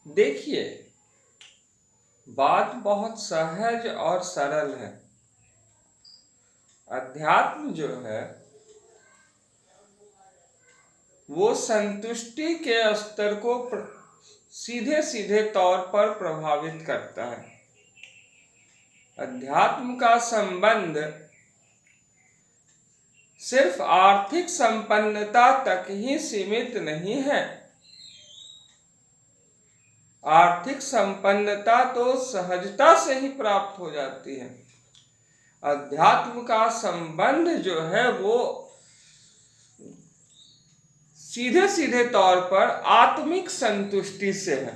देखिए, बात बहुत सहज और सरल है। अध्यात्म जो है वो संतुष्टि के स्तर को सीधे सीधे तौर पर प्रभावित करता है। अध्यात्म का संबंध सिर्फ आर्थिक संपन्नता तक ही सीमित नहीं है। आर्थिक संपन्नता तो सहजता से ही प्राप्त हो जाती है। अध्यात्म का संबंध जो है वो सीधे सीधे तौर पर आत्मिक संतुष्टि से है।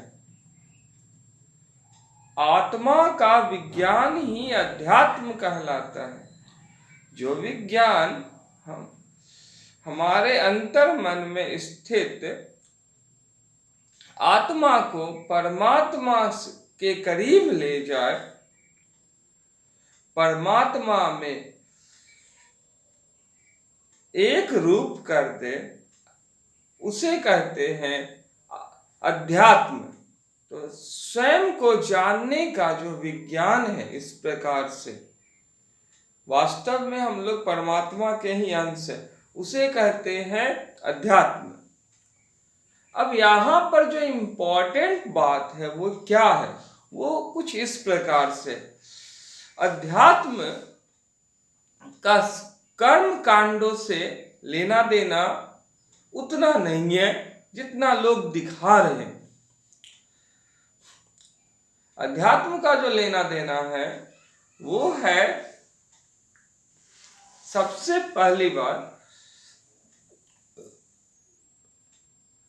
आत्मा का विज्ञान ही अध्यात्म कहलाता है। जो विज्ञान हमारे अंतर मन में स्थित आत्मा को परमात्मा के करीब ले जाए, परमात्मा में एक रूप कर दे, उसे कहते हैं अध्यात्म। तो स्वयं को जानने का जो विज्ञान है, इस प्रकार से वास्तव में हम लोग परमात्मा के ही अंश है, उसे कहते हैं अध्यात्म। अब यहाँ पर जो इम्पोर्टेंट बात है वो क्या है? वो कुछ इस प्रकार से, अध्यात्म का कर्म कांडों से लेना देना उतना नहीं है जितना लोग दिखा रहे हैं। अध्यात्म का जो लेना देना है वो है सबसे पहली बात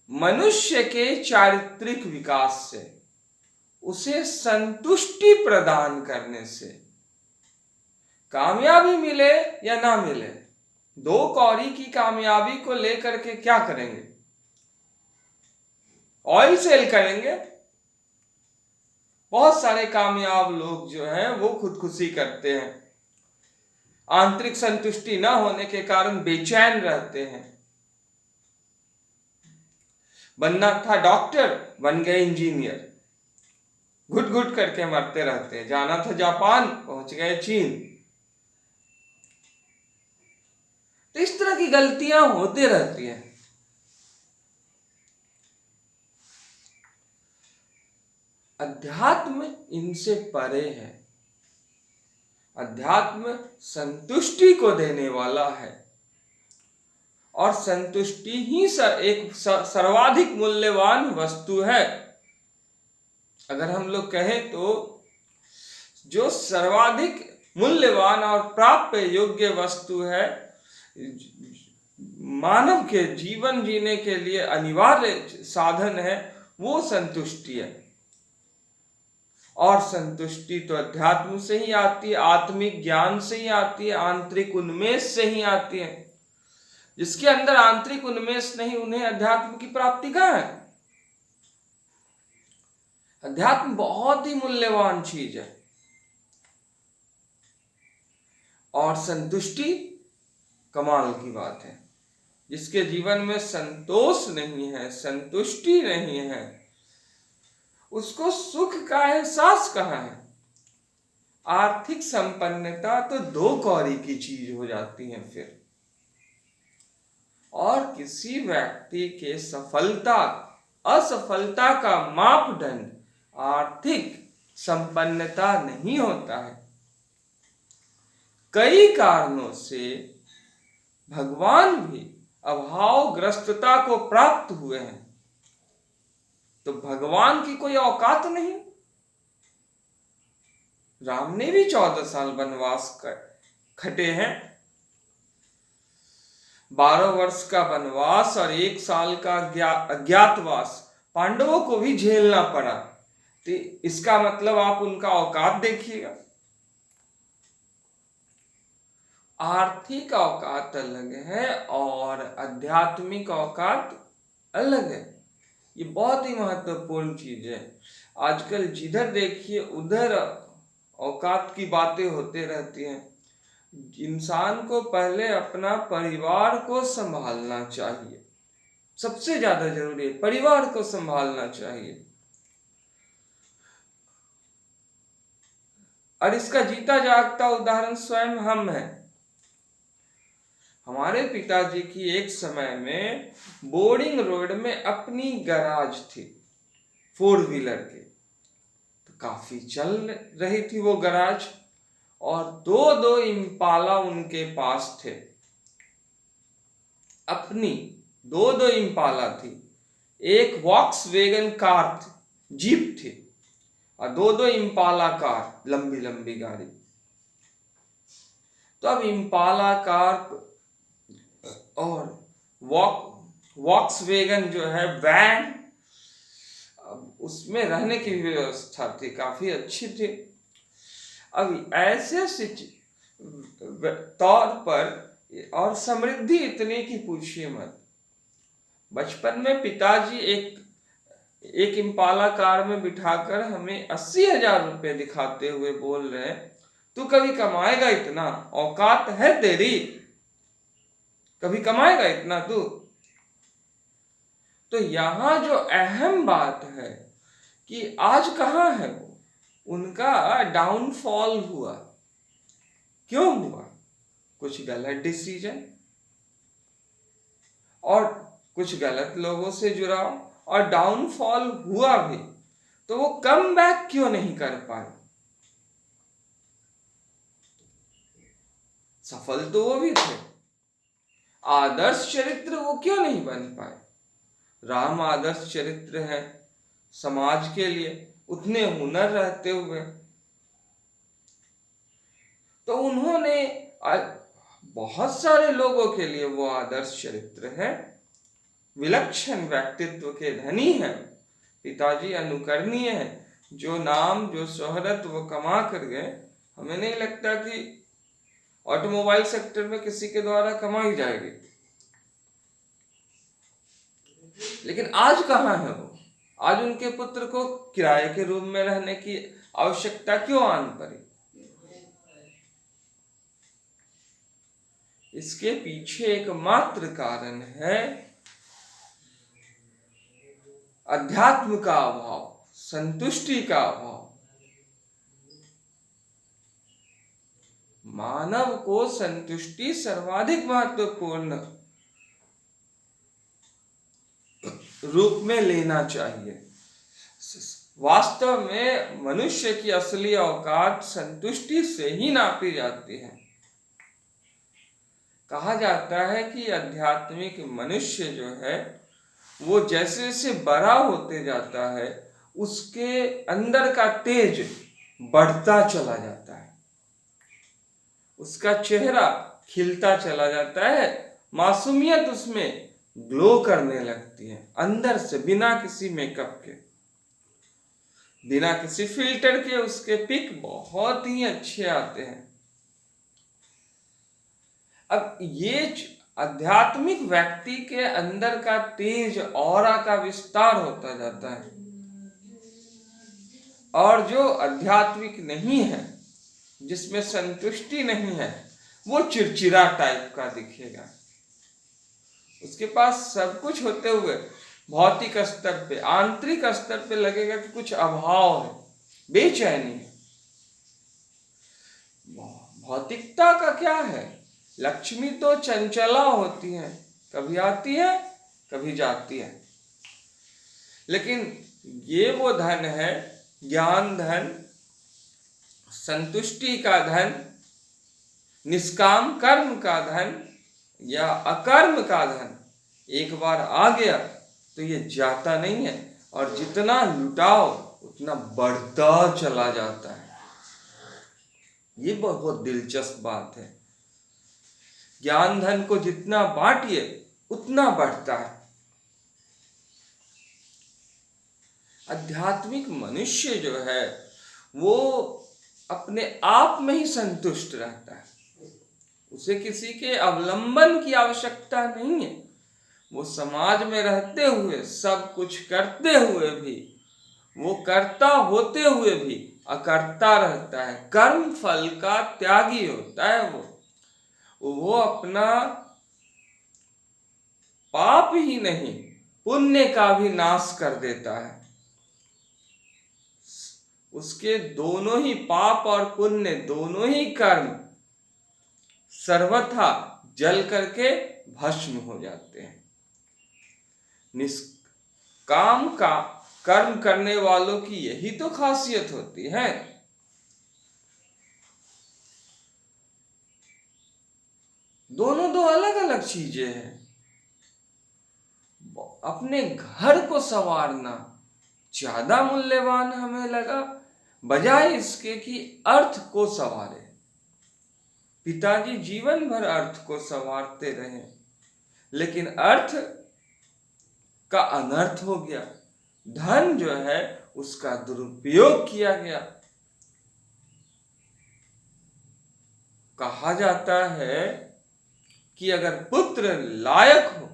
मनुष्य के चारित्रिक विकास से, उसे संतुष्टि प्रदान करने से। कामयाबी मिले या ना मिले, 2 कौड़ी की कामयाबी को लेकर के क्या करेंगे? ऑयल सेल करेंगे। बहुत सारे कामयाब लोग जो हैं वो खुदकुशी करते हैं, आंतरिक संतुष्टि न होने के कारण बेचैन रहते हैं। बनना था डॉक्टर, बन गए इंजीनियर, घुट घुट करके मरते रहते हैं। जाना था जापान, पहुंच गए चीन। तो इस तरह की गलतियां होती रहती हैं। अध्यात्म इनसे परे है। अध्यात्म संतुष्टि को देने वाला है, और संतुष्टि ही एक सर्वाधिक मूल्यवान वस्तु है। अगर हम लोग कहें तो जो सर्वाधिक मूल्यवान और प्राप्य योग्य वस्तु है, मानव के जीवन जीने के लिए अनिवार्य साधन है, वो संतुष्टि है। और संतुष्टि तो अध्यात्म से ही आती है, आत्मिक ज्ञान से ही आती है, आंतरिक उन्मेष से ही आती है। जिसके अंदर आंतरिक उन्मेष नहीं, उन्हें अध्यात्म की प्राप्ति कहाँ है? अध्यात्म बहुत ही मूल्यवान चीज है। और संतुष्टि कमाल की बात है। जिसके जीवन में संतोष नहीं है, संतुष्टि नहीं है, उसको सुख का एहसास कहाँ है? आर्थिक संपन्नता तो 2 कौड़ी की चीज हो जाती है फिर। और किसी व्यक्ति के सफलता असफलता का मापदंड आर्थिक संपन्नता नहीं होता है। कई कारणों से भगवान भी अभावग्रस्तता को प्राप्त हुए हैं। तो भगवान की कोई औकात नहीं। राम ने भी 14 साल वनवास खटे हैं। 12 वर्ष का वनवास और 1 साल का अज्ञातवास पांडवों को भी झेलना पड़ा। तो इसका मतलब आप उनका औकात देखिएगा। आर्थिक औकात अलग है और आध्यात्मिक औकात अलग है। ये बहुत ही महत्वपूर्ण चीज है। आजकल जिधर देखिए उधर औकात की बातें होते रहती हैं। इंसान को पहले अपना परिवार को संभालना चाहिए। सबसे ज्यादा जरूरी है, परिवार को संभालना चाहिए। और इसका जीता जागता उदाहरण स्वयं हम हैं। हमारे पिताजी की एक समय में बोर्डिंग रोड में अपनी गैराज थी 4 व्हीलर की, तो काफी चल रही थी वो गैराज, और दो दो इम्पाला उनके पास थे। अपनी दो दो इम्पाला थी, एक वॉक्सवैगन कार थी, जीप थी, और दो दो इम्पाला कार, लंबी लंबी गाड़ी। तो अब इम्पाला कार और वॉक्सवैगन जो है वैन, अब उसमें रहने की भी व्यवस्था थी, काफी अच्छी थी। अब ऐसे तौर पर, और समृद्धि इतनी की पूछिए मत। बचपन में पिताजी एक इम्पाला कार में बिठाकर हमें 80,000 रुपए दिखाते हुए बोल रहे हैं, तू कभी कमाएगा इतना? औकात है तेरी? कभी कमाएगा इतना तू? तो यहां जो अहम बात है कि आज कहां है वो, उनका डाउनफॉल हुआ। क्यों हुआ? कुछ गलत डिसीजन और कुछ गलत लोगों से जुड़ाव, और डाउनफॉल हुआ भी तो वो कम बैक क्यों नहीं कर पाए? सफल तो वो भी थे, आदर्श चरित्र वो क्यों नहीं बन पाए? राम आदर्श चरित्र है समाज के लिए, उतने हुनर रहते हुए। तो उन्होंने बहुत सारे लोगों के लिए वो आदर्श चरित्र है, विलक्षण व्यक्तित्व के धनी हैं। पिताजी अनुकरणीय है। जो नाम जो शोहरत वो कमा कर गए, हमें नहीं लगता कि ऑटोमोबाइल सेक्टर में किसी के द्वारा कमाई जाएगी। लेकिन आज कहाँ है वो? आज उनके पुत्र को किराए के रूम में रहने की आवश्यकता क्यों आन पड़ी? इसके पीछे एकमात्र कारण है अध्यात्म का अभाव, संतुष्टि का अभाव। मानव को संतुष्टि सर्वाधिक महत्वपूर्ण रूप में लेना चाहिए। वास्तव में मनुष्य की असली औकात संतुष्टि से ही नापी जाती है। कहा जाता है कि आध्यात्मिक मनुष्य जो है वो जैसे जैसे बड़ा होते जाता है, उसके अंदर का तेज बढ़ता चला जाता है, उसका चेहरा खिलता चला जाता है, मासूमियत उसमें ग्लो करने लगती है अंदर से, बिना किसी मेकअप के, बिना किसी फिल्टर के। उसके पिक बहुत ही अच्छे आते हैं। अब ये आध्यात्मिक व्यक्ति के अंदर का तेज ऑरा का विस्तार होता जाता है, और जो आध्यात्मिक नहीं है, जिसमें संतुष्टि नहीं है, वो चिड़चिड़ा टाइप का दिखेगा। उसके पास सब कुछ होते हुए भौतिक स्तर पे, आंतरिक स्तर पे लगेगा कि कुछ अभाव है, बेचैनी है। भौतिकता का क्या है? लक्ष्मी तो चंचला होती है, कभी आती है कभी जाती है। लेकिन ये वो धन है, ज्ञान धन, संतुष्टि का धन, निष्काम कर्म का धन या अकर्म का धन, एक बार आ गया तो ये जाता नहीं है, और जितना लुटाओ उतना बढ़ता चला जाता है। ये बहुत दिलचस्प बात है। ज्ञान धन को जितना बांटिए उतना बढ़ता है। आध्यात्मिक मनुष्य जो है वो अपने आप में ही संतुष्ट रहता है, उसे किसी के अवलंबन की आवश्यकता नहीं है। वो समाज में रहते हुए, सब कुछ करते हुए भी, वो कर्ता होते हुए भी अकर्ता रहता है, कर्म फल का त्यागी होता है। वो अपना पाप ही नहीं, पुण्य का भी नाश कर देता है। उसके दोनों ही पाप और पुण्य, दोनों ही कर्म सर्वथा जल करके भस्म हो जाते हैं। निष्काम का कर्म करने वालों की यही तो खासियत होती है। दोनों दो अलग अलग चीजें हैं। अपने घर को संवारना ज्यादा मूल्यवान हमें लगा, बजाय इसके कि अर्थ को संवारे। पिताजी जीवन भर अर्थ को संवारते रहे, लेकिन अर्थ का अनर्थ हो गया। धन जो है उसका दुरुपयोग किया गया। कहा जाता है कि अगर पुत्र लायक हो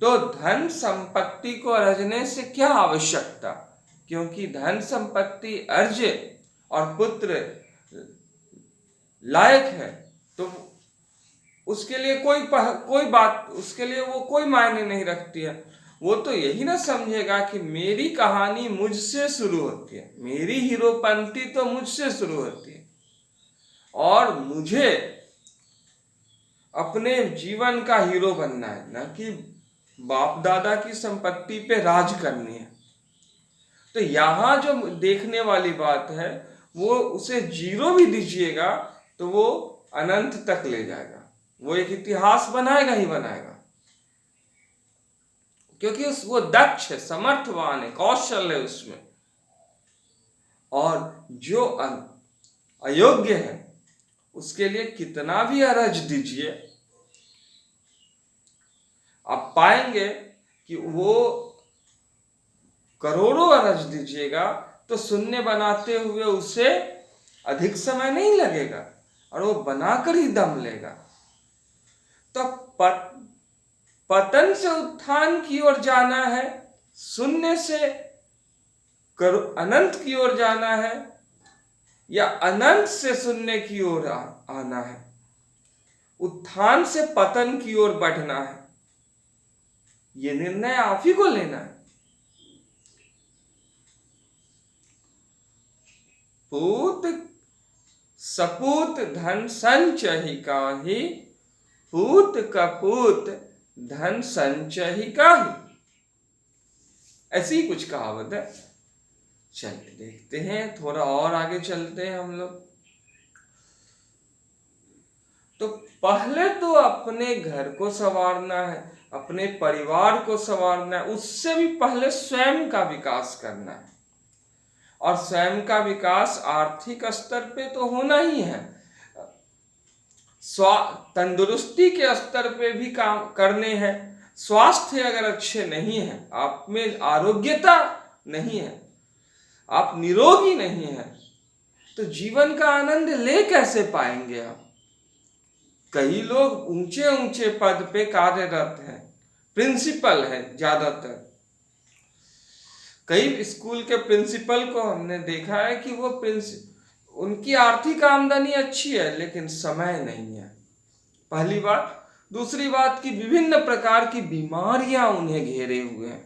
तो धन संपत्ति को अर्जने से क्या आवश्यकता, क्योंकि धन संपत्ति अर्जे और पुत्र लायक है तो उसके लिए कोई बात, उसके लिए वो कोई मायने नहीं रखती है। वो तो यही ना समझेगा कि मेरी कहानी मुझसे शुरू होती है, मेरी हीरोपंती तो मुझसे शुरू होती है और मुझे अपने जीवन का हीरो बनना है, ना कि बाप दादा की संपत्ति पे राज करनी है। तो यहाँ जो देखने वाली बात है, वो उसे जीरो भी दीजिएगा तो वो अनंत तक ले जाएगा, वो एक इतिहास बनाएगा ही बनाएगा, क्योंकि वो दक्ष है, समर्थवान है, कौशल है उसमें। और जो अयोग्य है उसके लिए कितना भी अरज दीजिए, आप पाएंगे कि वो करोड़ों अरज दीजिएगा तो शून्य बनाते हुए उसे अधिक समय नहीं लगेगा और वो बनाकर ही दम लेगा। तो पतन से उत्थान की ओर जाना है, शून्य से अनंत की ओर जाना है, या अनंत से शून्य की ओर आना है, उत्थान से पतन की ओर बढ़ना है, ये निर्णय आप ही को लेना है। पूत सपूत धन संचहि काहि, पूत कपूत धन संचहि काहि, ऐसी कुछ कहावत है। चलिए देखते हैं, थोड़ा और आगे चलते हैं हम लोग। तो पहले तो अपने घर को संवारना है, अपने परिवार को संवारना है, उससे भी पहले स्वयं का विकास करना है। और स्वयं का विकास आर्थिक स्तर पे तो होना ही है, तंदुरुस्ती के स्तर पे भी काम करने हैं। स्वास्थ्य अगर अच्छे नहीं है, आप में आरोग्यता नहीं है, आप निरोगी नहीं है, तो जीवन का आनंद ले कैसे पाएंगे आप। कई लोग ऊंचे ऊंचे पद पे कार्यरत हैं, प्रिंसिपल है ज्यादातर। कई स्कूल के प्रिंसिपल को हमने देखा है कि वो उनकी आर्थिक आमदनी अच्छी है लेकिन समय नहीं है, पहली बात। दूसरी बात कि विभिन्न प्रकार की बीमारियां उन्हें घेरे हुए हैं।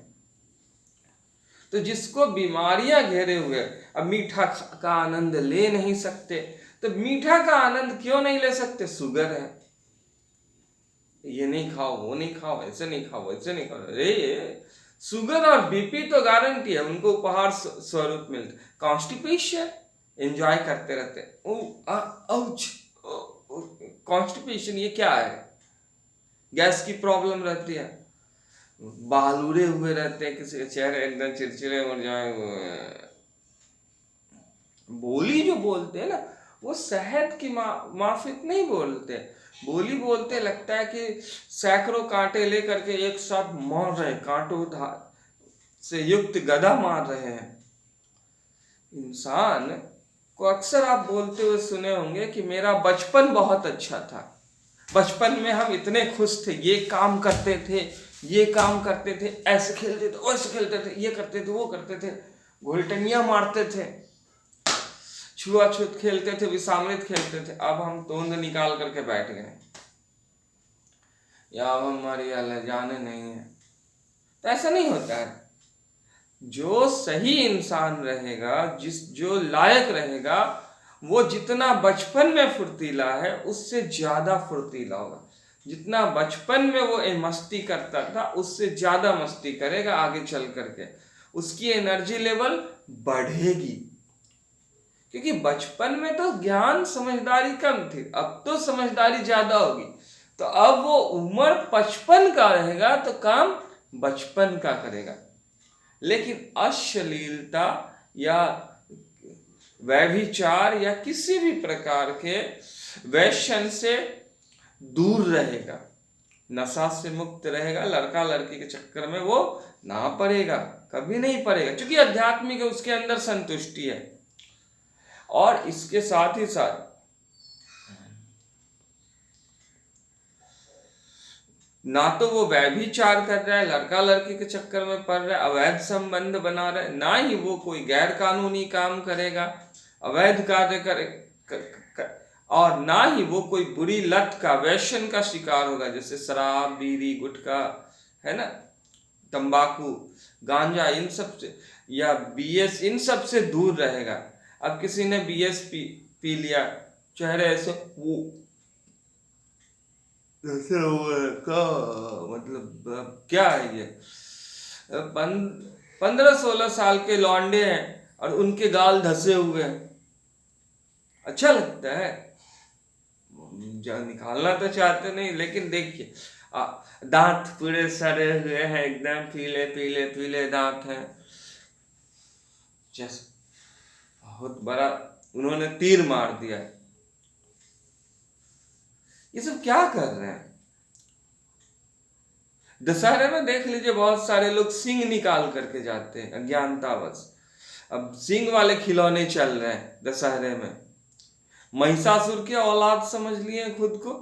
तो जिसको बीमारियां घेरे हुए, अब मीठा का आनंद ले नहीं सकते, तो मीठा का आनंद क्यों नहीं ले सकते, शुगर है, ये नहीं खाओ, वो नहीं खाओ, ऐसे नहीं खाओ, वैसे नहीं खाओ। अरे शुगर और बीपी तो गारंटी है, उनको उपहार स्वरूप मिलता। कॉन्स्टिपेशन एंजॉय करते रहते, कॉन्स्टिपेशन ये क्या है, गैस की प्रॉब्लम रहती है, बालूरे हुए रहते हैं, किसी के चेहरे एकदम चिड़चिड़े हो जाए। बोली जो बोलते हैं ना, वो शहद की माफिक नहीं बोलते, बोली बोलते लगता है कि सैकड़ों कांटे लेकर के एक साथ मार रहे, कांटों से युक्त गदा मार रहे हैं। इंसान को अक्सर आप बोलते हुए सुने होंगे कि मेरा बचपन बहुत अच्छा था, बचपन में हम इतने खुश थे, ये काम करते थे, ये काम करते थे, ऐसे खेलते थे, वैसे खेलते थे, ये करते थे, वो करते थे, घुलटनियां मारते थे, छुआछूत खेलते थे, विषामृत खेलते थे। अब हम तोंद निकाल करके बैठ गए, या अब हमारी जाने नहीं है। तो ऐसा नहीं होता है। जो सही इंसान रहेगा, जो लायक रहेगा, वो जितना बचपन में फुर्तीला है उससे ज्यादा फुर्तीला होगा। जितना बचपन में वो मस्ती करता था उससे ज्यादा मस्ती करेगा आगे चल करके, उसकी एनर्जी लेवल बढ़ेगी। क्योंकि बचपन में तो ज्ञान समझदारी कम थी, अब तो समझदारी ज्यादा होगी। तो अब वो उम्र 55 का रहेगा तो काम बचपन का करेगा। लेकिन अश्लीलता या व्यभिचार या किसी भी प्रकार के वैश्यन से दूर रहेगा, नशा से मुक्त रहेगा, लड़का लड़की के चक्कर में वो ना पड़ेगा, कभी नहीं पड़ेगा, क्योंकि आध्यात्मिक है, उसके अंदर संतुष्टि है। और इसके साथ ही साथ ना तो वो व्यभिचार कर रहा है, लड़का लड़की के चक्कर में पड़ रहा है, अवैध संबंध बना रहा है, ना ही वो कोई गैर कानूनी काम करेगा, अवैध कार्य करे और ना ही वो कोई बुरी लत का, व्यसन का शिकार होगा, जैसे शराब, बीड़ी, गुटखा, है ना, तंबाकू, गांजा, इन सब से, या बीएस, इन सब से दूर रहेगा। अब किसी ने बीएस पी लिया, चेहरे ऐसे वो जैसे का मतलब क्या है ये, 15-16 साल के लौंडे हैं और उनके गाल धसे हुए हैं, अच्छा लगता है? निकालना तो चाहते नहीं, लेकिन देखिए दांत पूरे सड़े हुए हैं, एकदम पीले पीले पीले दांत हैं, जैसे बहुत बड़ा उन्होंने तीर मार दिया है। ये सब क्या कर रहे हैं? दशहरे में देख लीजिए बहुत सारे लोग सिंग निकाल करके जाते हैं अज्ञानतावश। अब सिंग वाले खिलौने चल रहे हैं दशहरे में, महिषासुर के औलाद समझ लिए खुद को,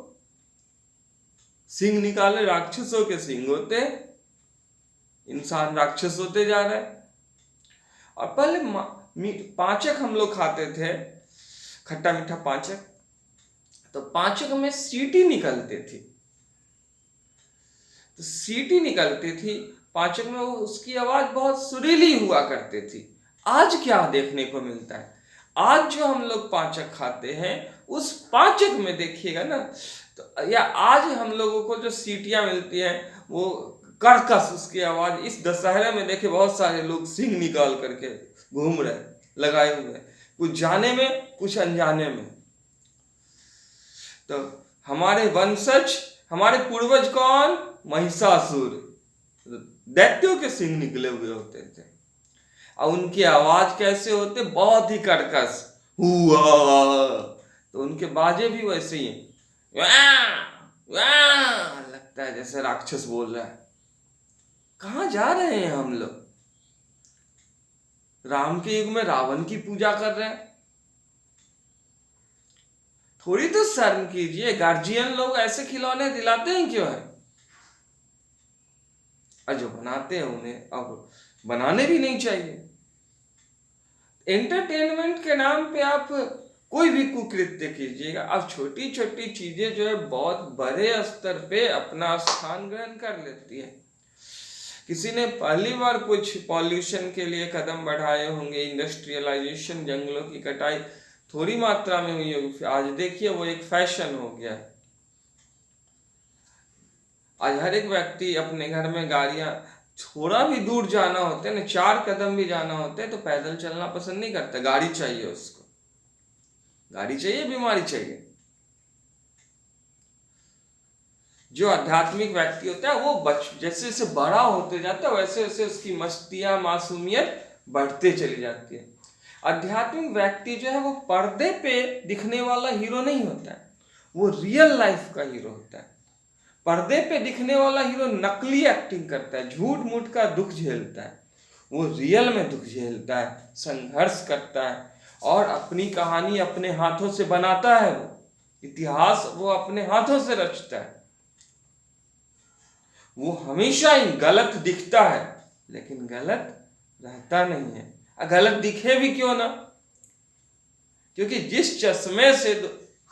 सिंह निकाले, राक्षसों के सिंह होते, इंसान राक्षस होते जा रहे हैं। और पहले पाचक हम लोग खाते थे, खट्टा मीठा पाचक, तो पाचक में सीटी निकलती थी, तो सीटी निकलती थी पाचक में, वो उसकी आवाज बहुत सुरीली हुआ करती थी। आज क्या देखने को मिलता है? आज जो हम लोग पाचक खाते हैं उस पाचक में देखिएगा ना, तो या आज हम लोगों को जो सीटियां मिलती हैं वो कर्कश उसकी आवाज। इस दशहरे में देखे बहुत सारे लोग सिंह निकाल करके घूम रहे, लगाए हुए, कुछ जाने में कुछ अनजाने में। तो हमारे वंशज, हमारे पूर्वज कौन? महिषासुर, दैत्यों के सिंह निकले हुए होते थे, और उनकी आवाज कैसे होते? बहुत ही कर्कश, हुआ। तो उनके बाजे भी वैसे ही लगता है जैसे राक्षस बोल रहा है। कहाँ जा रहे हैं हम लोग? राम के युग में रावण की पूजा कर रहे हैं। थोड़ी तो शर्म कीजिए, गार्जियन लोग ऐसे खिलौने दिलाते हैं क्यों है? और जो बनाते हैं उन्हें अब बनाने भी नहीं चाहिए। एंटरटेनमेंट के नाम पे आप कोई भी कुकृत्य कीजिएगा, अब छोटी छोटी चीजें जो है बहुत बड़े स्तर पे अपना स्थान ग्रहण कर लेती है। किसी ने पहली बार कुछ पॉल्यूशन के लिए कदम बढ़ाए होंगे, इंडस्ट्रियलाइजेशन, जंगलों की कटाई थोड़ी मात्रा में हुई होगी, आज देखिए वो एक फैशन हो गया है। आज हर एक व्यक्ति अपने घर में गाड़ियां, थोड़ा भी दूर जाना होता है ना, 4 कदम भी जाना होता है तो पैदल चलना पसंद नहीं करता, गाड़ी चाहिए उसको, गाड़ी चाहिए, बीमारी चाहिए। जो आध्यात्मिक व्यक्ति होता है वो जैसे जैसे बड़ा होते जाता है वैसे वैसे उसकी मस्तियां, मासूमियत बढ़ते चली जाती है। आध्यात्मिक व्यक्ति जो है वो पर्दे पे दिखने वाला हीरो नहीं होता है, वो रियल लाइफ का हीरो होता है। पर्दे पे दिखने वाला हीरो नकली एक्टिंग करता है, झूठ मूठ का दुख झेलता है, वो रियल में दुख झेलता है, संघर्ष करता है और अपनी कहानी अपने हाथों से बनाता है, वो इतिहास वो अपने हाथों से रचता है। वो हमेशा ही गलत दिखता है लेकिन गलत रहता नहीं है। गलत दिखे भी क्यों ना, क्योंकि जिस चश्मे से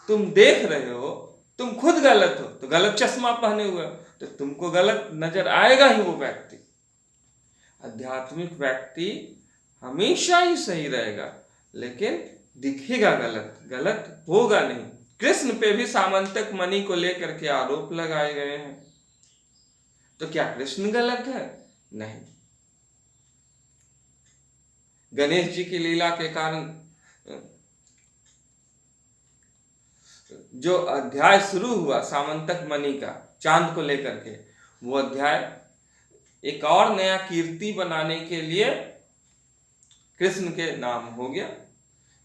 तुम देख रहे हो तुम खुद गलत हो, तो गलत चश्मा पहने हुए हो तो तुमको गलत नजर आएगा ही वो व्यक्ति। आध्यात्मिक व्यक्ति हमेशा ही सही रहेगा, लेकिन दिखेगा गलत, गलत होगा नहीं। कृष्ण पे भी सामंतक मणि को लेकर के आरोप लगाए गए हैं, तो क्या कृष्ण गलत है? नहीं। गणेश जी की लीला के कारण जो अध्याय शुरू हुआ सामंतक मणि का चांद को लेकर के, वो अध्याय एक और नया कीर्ति बनाने के लिए कृष्ण के नाम हो गया।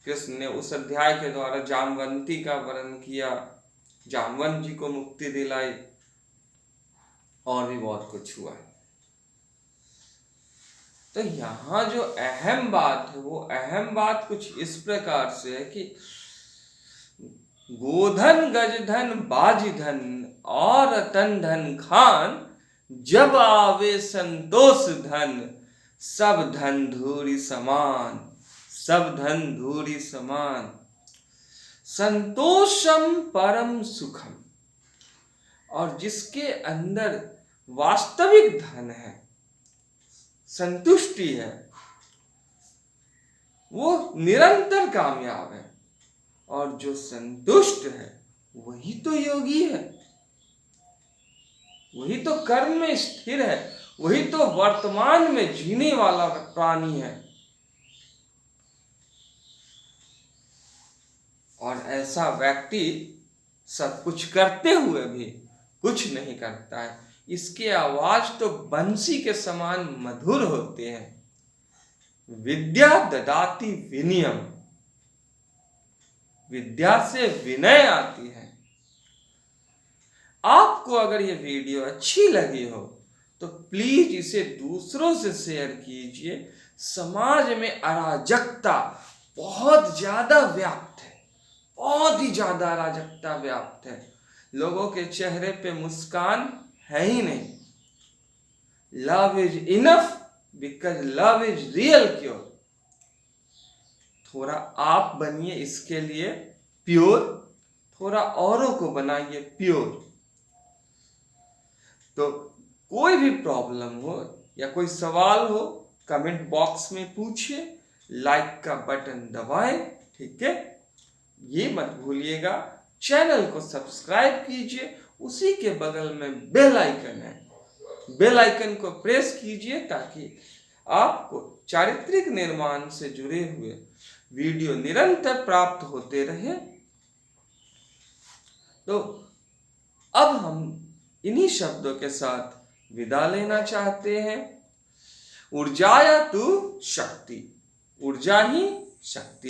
कृष्ण ने उस अध्याय के द्वारा जामवंती का वर्ण किया, जामवंत जी को मुक्ति दिलाई, और भी बहुत कुछ हुआ। तो यहाँ जो अहम बात है, वो अहम बात कुछ इस प्रकार से है कि गोधन गजधन बाजीधन और तन धन खान, जब आवे संतोष धन सब धन धूरी समान, सब धन धूरी समान। संतोषम परम सुखम, और जिसके अंदर वास्तविक धन है, संतुष्टि है, वो निरंतर कामयाब है। और जो संतुष्ट है वही तो योगी है, वही तो कर्म में स्थिर है, वही तो वर्तमान में जीने वाला प्राणी है। और ऐसा व्यक्ति सब कुछ करते हुए भी कुछ नहीं करता है। इसके आवाज तो बंसी के समान मधुर होते हैं। विद्या ददाति विनयम, विद्या से विनय आती है। आपको अगर ये वीडियो अच्छी लगी हो तो प्लीज इसे दूसरों से शेयर कीजिए। समाज में अराजकता बहुत ज्यादा व्याप्त है, बहुत ही ज्यादा अराजकता व्याप्त है। लोगों के चेहरे पे मुस्कान है ही नहीं। Love is enough because love is real cure. थोड़ा आप बनिए इसके लिए प्योर, थोड़ा औरों को बनाइए प्योर। तो कोई भी प्रॉब्लम हो या कोई सवाल हो, कमेंट बॉक्स में पूछिए, लाइक का बटन दबाएं, ठीक है। ये मत भूलिएगा, चैनल को सब्सक्राइब कीजिए, उसी के बगल में बेल आइकन है, बेल आइकन को प्रेस कीजिए ताकि आपको चारित्रिक निर्माण से जुड़े हुए वीडियो निरंतर प्राप्त होते रहे। तो अब हम इन्हीं शब्दों के साथ विदा लेना चाहते हैं। ऊर्जाया तु शक्ति, ऊर्जा ही शक्ति है।